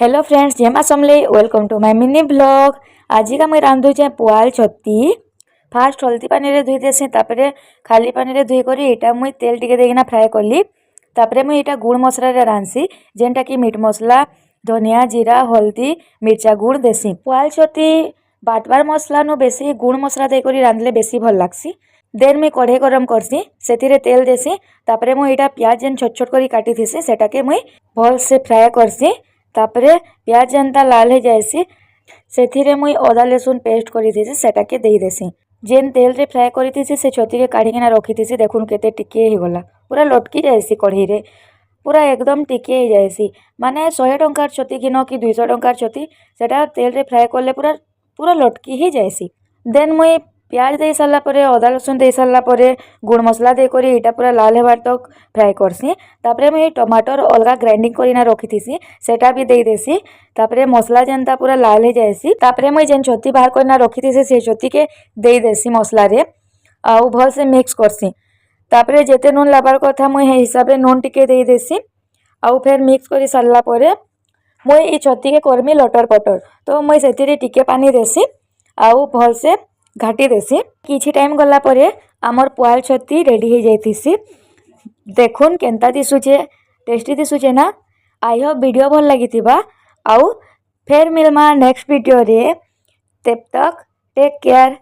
Hello friends, जय मां Samlei. Welcome to my mini blog. आज का मुझे रांधुचे पुआल छती। फास्ट हल्दी पानी रे धोई देसी, तापरे खाली पानी रे धोई करी एटा मुई तेल टिके देना फ्राए कली। तापरे मुई एटा गुड़ मसला रे रांधसी, जेनटा कि मीट मसला, धनिया, जीरा, हल्दी, मिर्चा गुड़ देसी। पुआल छती बाटवार मसला नु बेसी गुड़ मसला देकर रांधले बेसी भल लागसी। देन मुई कढ़े गरम करसी, सेतिरे तेल देसी। तापरे मुई एटा प्याज जेन छोट छोट करी काटी थीसी सेटाके मुई भल से फ्राए करसी। तापरे प्याज जेनता लाल हो जाएसी सेथिरे मुई अदा लहसुन पेस्ट करी थीसी सेटाके देई देसी। जेन तेल रे फ्राए करी थीसी से छती के काढ़िकिना रखी थीसी। देखुन केते टिके हो गला, पूरा लटकी जाएसी कढ़ी रे, पूरा एकदम टिके हो जाएसी। माने 100 टंकार छती किन कि 200 टंकार छती सेटा तेल रे फ्राए करले पूरा पूरा लटकी ही जाएसी। देन मुई प्याज दे सारा परे, अदा लहसुन दे सारा परे, गुड़ मसला दे करी एटा पूरा लाल हेबार तक फ्राए करसी। तापरे मुई टमाटर अलगा ग्राइंडिंग करिना रखी थीसी सेटा भी दे देसी। तापरे मसला जेनता पूरा लाल हो जाएसी। तापरे मुई जेन छती बाहर करिना रखी थीसी से छती के दे देसी मसला रे, आउ भल से मिक्स करसी। तापरे जेते नून लाबार कथा मुई हे हिसाब रे नून टिके दे देसी। आउ फेर मिक्स करी सारला परे मुई ई छती के करमी लटर पटर, तो मुई सेतिरे टिके पानी देसी आउ भल से घाटी देसी। किछि टाइम गला परे आमर पुआल छती रेडी हो जाइथिसी। देखुन केनता दिसुचे, टेस्टी दिसुचे ना। आई होप वीडियो भल लागिथिबा। आउ फेर मिलमा नेक्स्ट वीडियो रे। तब तक टेक केयर।